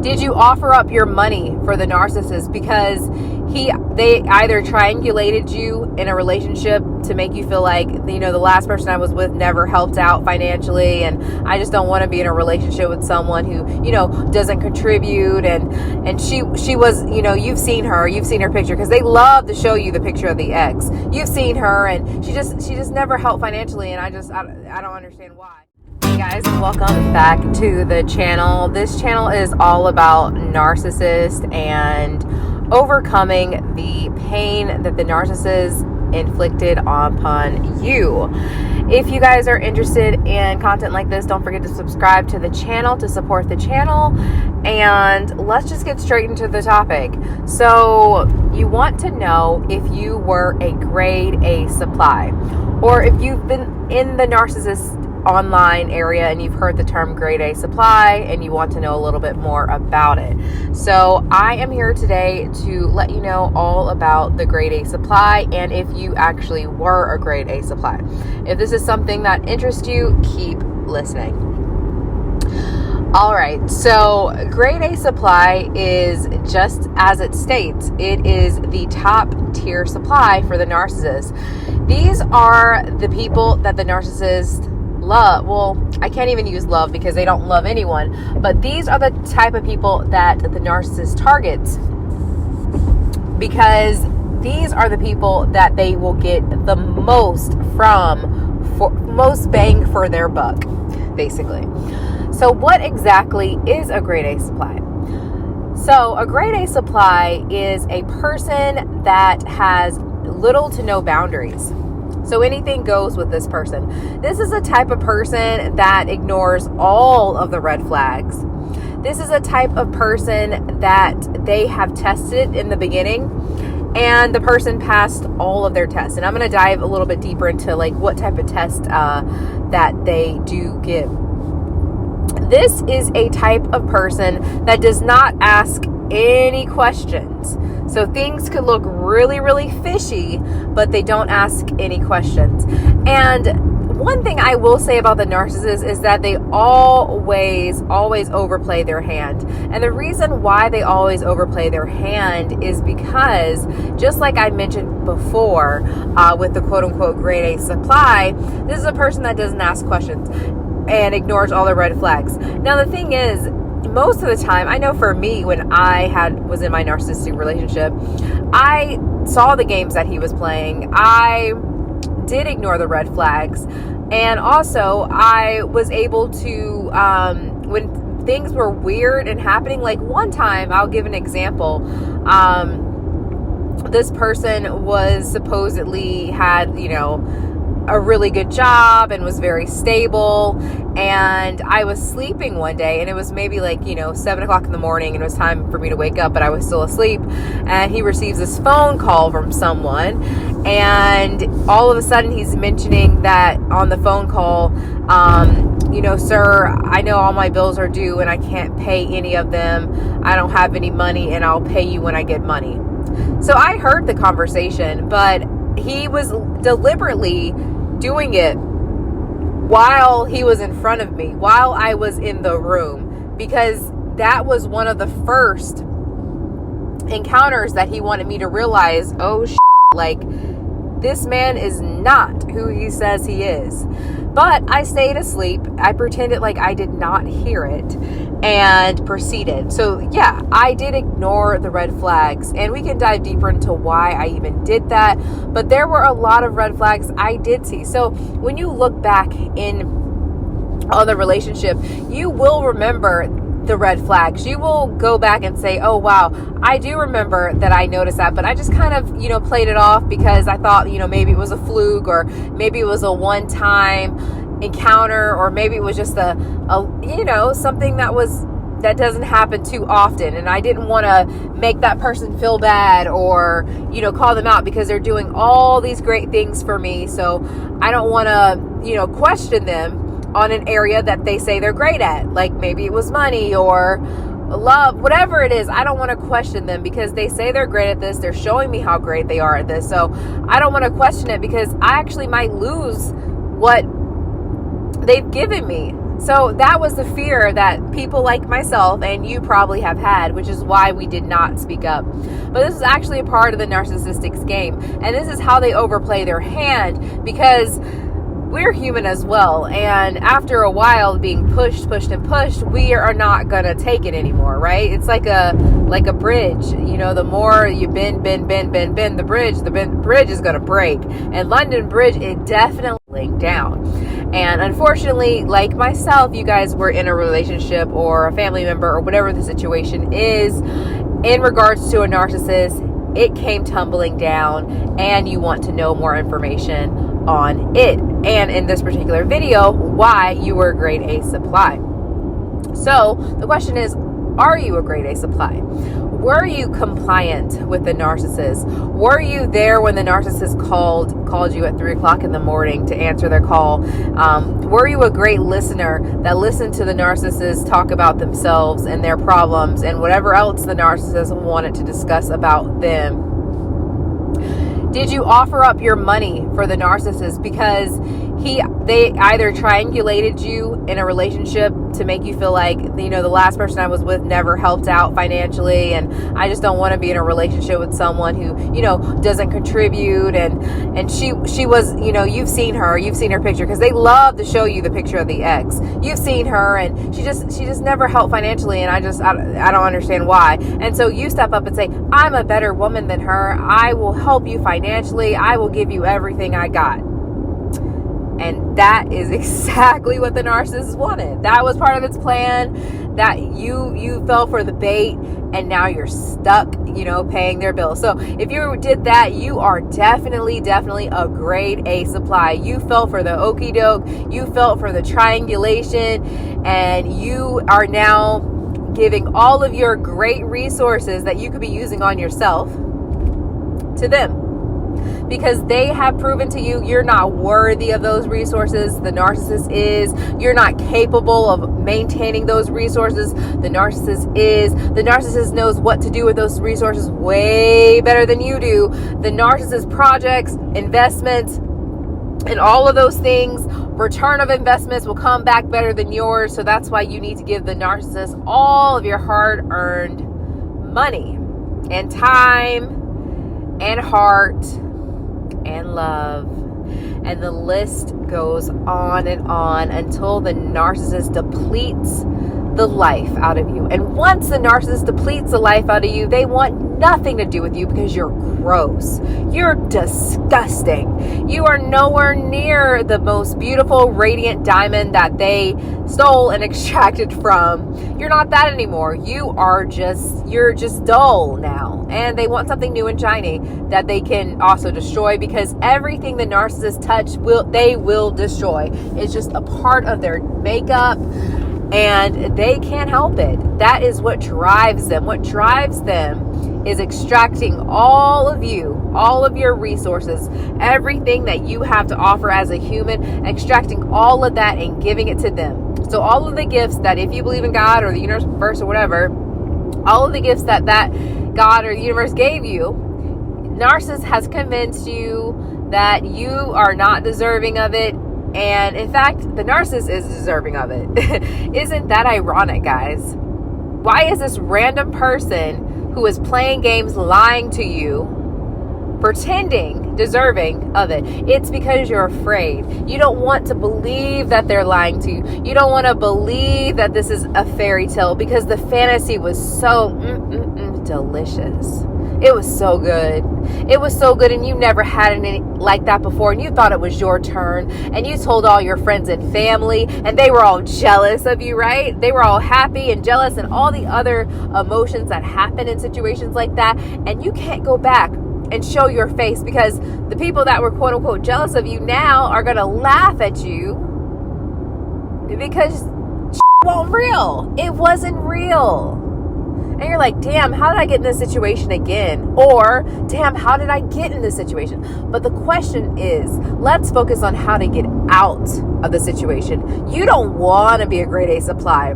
Did you offer up your money for the narcissist because they either triangulated you in a relationship to make you feel like, the last person I was with never helped out financially, and I just don't want to be in a relationship with someone who, doesn't contribute, and she was, you've seen her picture, because they love to show you the picture of the ex. You've seen her, and she just never helped financially, and I don't understand why. Hey guys, welcome back to the channel. This channel is all about narcissists and overcoming the pain that the narcissist inflicted upon you. If you guys are interested in content like this, don't forget to subscribe to the channel to support the channel. And let's just get straight into the topic. So you want to know if you were a grade A supply, or if you've been in the narcissist online area and you've heard the term grade A supply and you want to know a little bit more about it. So I am here today to let you know all about the grade A supply, and if you actually were a grade A supply. If this is something that interests you, keep listening. All right, so grade A supply is, just as it states, it is the top tier supply for the narcissist. These are the people that the narcissist love. Well, I can't even use love because they don't love anyone, but these are the type of people that the narcissist targets, because these are the people that they will get the most from, for most bang for their buck, basically. So what exactly is a grade A supply? So a grade A supply is a person that has little to no boundaries. So anything goes with this person. This is a type of person that ignores all of the red flags. This is a type of person that they have tested in the beginning, and the person passed all of their tests. And I'm going to dive a little bit deeper into like what type of test that they do give. This is a type of person that does not ask any questions. So things could look really, really fishy, but they don't ask any questions. And one thing I will say about the narcissist is that they always overplay their hand. And the reason why they always overplay their hand is because, just like I mentioned before, with the quote-unquote grade A supply, this is a person that doesn't ask questions and ignores all the red flags. Now, the thing is, most of the time, I know for me, when I was in my narcissistic relationship, I saw the games that he was playing. I did ignore the red flags. And also, I was able to, when things were weird and happening, like one time, I'll give an example. This person was supposedly had, a really good job and was very stable, and I was sleeping one day, and it was maybe like 7 o'clock in the morning, and it was time for me to wake up, but I was still asleep, and he receives this phone call from someone, and all of a sudden he's mentioning that on the phone call, sir, I know all my bills are due and I can't pay any of them. I don't have any money, and I'll pay you when I get money. So I heard the conversation, but he was deliberately doing it while he was in front of me, while I was in the room, because that was one of the first encounters that he wanted me to realize, like, this man is not who he says he is. But I stayed asleep. I pretended like I did not hear it and proceeded. So yeah, I did ignore the red flags, and we can dive deeper into why I even did that. But there were a lot of red flags I did see. So when you look back on the relationship, you will remember the red flags. You will go back and say, oh wow, I do remember that I noticed that, but I just kind of, played it off because I thought, maybe it was a fluke, or maybe it was a one-time encounter, or maybe it was just a something that doesn't happen too often, and I didn't want to make that person feel bad, or call them out because they're doing all these great things for me. So I don't want to question them on an area that they say they're great at, like maybe it was money or love, whatever it is. I don't want to question them because they say they're great at this. They're showing me how great they are at this. So I don't want to question it because I actually might lose what they've given me. So that was the fear that people like myself and you probably have had, which is why we did not speak up. But this is actually a part of the narcissistic's game. And this is how they overplay their hand, because we're human as well. And after a while being pushed, we are not going to take it anymore, right? It's like a bridge. You know, the more you bend the bridge is going to break. And London Bridge, it definitely down. And unfortunately, like myself, you guys were in a relationship or a family member or whatever the situation is in regards to a narcissist. It came tumbling down and you want to know more information on it. And in this particular video, why you were a grade A supply. So the question is, are you a grade A supply? Were you compliant with the narcissist? Were you there when the narcissist called you at 3 o'clock in the morning to answer their call? Were you a great listener that listened to the narcissist talk about themselves and their problems and whatever else the narcissist wanted to discuss about them? Did you offer up your money for the narcissist because they either triangulated you in a relationship to make you feel like, you know, the last person I was with never helped out financially, and I just don't want to be in a relationship with someone who, you know, doesn't contribute, and she was, you know, you've seen her picture, because they love to show you the picture of the ex. You've seen her and she just never helped financially, and I don't understand why. And so you step up and say, I'm a better woman than her. I will help you financially. I will give you everything I got. And that is exactly what the narcissist wanted. That was part of its plan, that you fell for the bait and now you're stuck, you know, paying their bills. So if you did that, you are definitely a grade A supply. You fell for the okie doke. You fell for the triangulation, and you are now giving all of your great resources that you could be using on yourself to them. Because they have proven to you you're not worthy of those resources. The narcissist is. You're not capable of maintaining those resources. The narcissist is. The narcissist knows what to do with those resources way better than you do. The narcissist projects, investments, and all of those things, return of investments will come back better than yours. So that's why you need to give the narcissist all of your hard-earned money and time and heart and love, and the list goes on and on until the narcissist depletes the life out of you. And once the narcissist depletes the life out of you, they want nothing to do with you because you're gross. You're disgusting. You are nowhere near the most beautiful, radiant diamond that they stole and extracted from. You're not that anymore. You're just dull now. And they want something new and shiny that they can also destroy, because everything the narcissist touch they will destroy. It's just a part of their makeup. And they can't help it. That is what drives them. What drives them is extracting all of you, all of your resources, everything that you have to offer as a human, extracting all of that and giving it to them. So all of the gifts that, if you believe in God or the universe or whatever, all of the gifts that God or the universe gave you, narcissist has convinced you that you are not deserving of it. And in fact, the narcissist is deserving of it. Isn't that ironic, guys? Why is this random person who is playing games, lying to you, pretending deserving of it? It's because you're afraid. You don't want to believe that they're lying to you. You don't want to believe that this is a fairy tale, because the fantasy was so delicious. It was so good. It was so good, and you never had any like that before, and you thought it was your turn, and you told all your friends and family, and they were all jealous of you, right? They were all happy and jealous and all the other emotions that happen in situations like that, and you can't go back and show your face, because the people that were quote unquote jealous of you now are going to laugh at you because it wasn't real. It wasn't real. And you're like, damn, how did I get in this situation again? Or, damn, how did I get in this situation? But the question is, let's focus on how to get out of the situation. You don't want to be a grade A supply.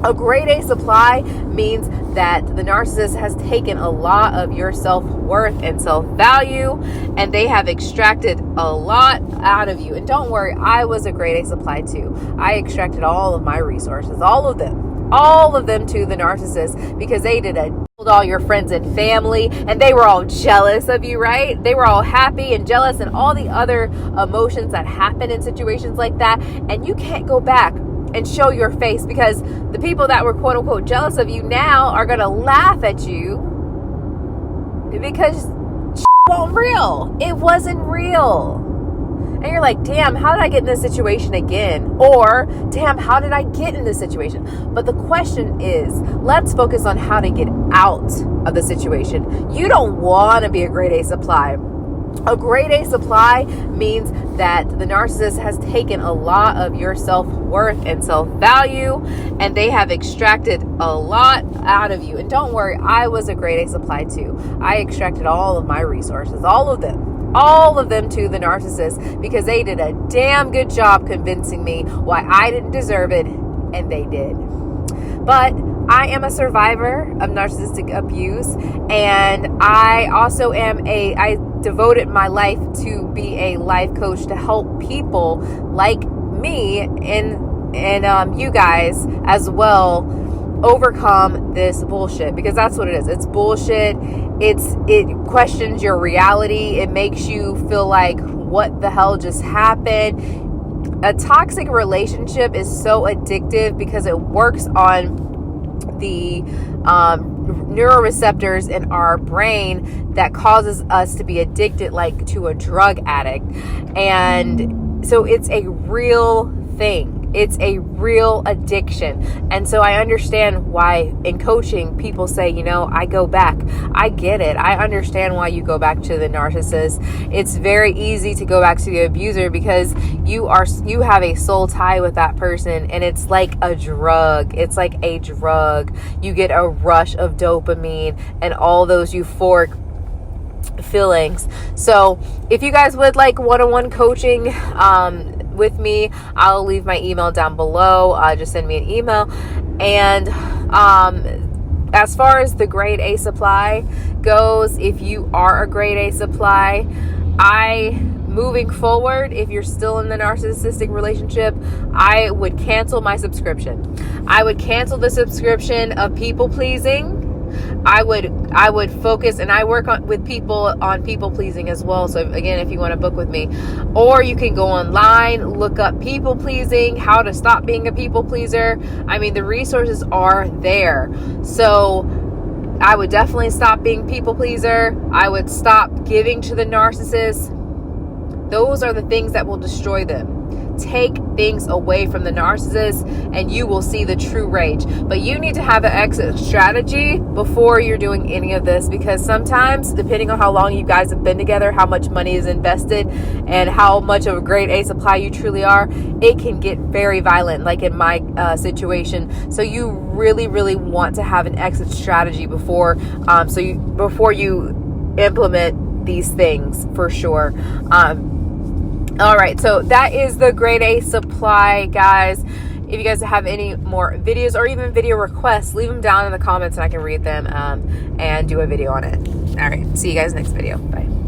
A grade A supply means that the narcissist has taken a lot of your self-worth and self-value, and they have extracted a lot out of you. And don't worry, I was a grade A supply too. I extracted all of my resources, all of them to the narcissist, because they did all your friends and family, and they were all jealous of you, right? They were all happy and jealous and all the other emotions that happen in situations like that. And you can't go back and show your face, because the people that were quote unquote jealous of you now are going to laugh at you because it wasn't real. It wasn't real. And you're like, damn, how did I get in this situation again? Or, damn, how did I get in this situation? But the question is, let's focus on how to get out of the situation. You don't want to be a grade A supply. A grade A supply means that the narcissist has taken a lot of your self-worth and self-value, and they have extracted a lot out of you. And don't worry, I was a grade A supply too. I extracted all of my resources, all of them to the narcissist, because they did a damn good job convincing me why I didn't deserve it, and they did. But I am a survivor of narcissistic abuse, and I also I devoted my life to be a life coach to help people like me and you guys as well overcome this bullshit, because that's what it is. It's bullshit. It questions your reality. It makes you feel like, what the hell just happened? A toxic relationship is so addictive because it works on the neuroreceptors in our brain that causes us to be addicted, like to a drug addict. And so it's a real thing. It's a real addiction. And so I understand why in coaching people say, I go back. I get it. I understand why you go back to the narcissist. It's very easy to go back to the abuser because you have a soul tie with that person, and it's like a drug. It's like a drug. You get a rush of dopamine and all those euphoric feelings. So if you guys would like one-on-one coaching with me, I'll leave my email down below. Just send me an email. And as far as the grade A supply goes, if you are a grade A supply, moving forward, if you're still in the narcissistic relationship, I would cancel my subscription. I would cancel the subscription of people pleasing. I would focus, and I work with people on people pleasing as well. So again, if you want to book with me, or you can go online, look up people pleasing, how to stop being a people pleaser. I mean, the resources are there. So I would definitely stop being people pleaser. I would stop giving to the narcissist. Those are the things that will destroy them. Take things away from the narcissist and you will see the true rage. But you need to have an exit strategy before you're doing any of this, because sometimes, depending on how long you guys have been together, how much money is invested, and how much of a grade A supply you truly are, it can get very violent, like in my situation. So you really, really want to have an exit strategy before you implement these things, for sure. All right, so that is the grade A supply, guys. If you guys have any more videos or even video requests, leave them down in the comments and I can read them and do a video on it. All right, see you guys next video. Bye.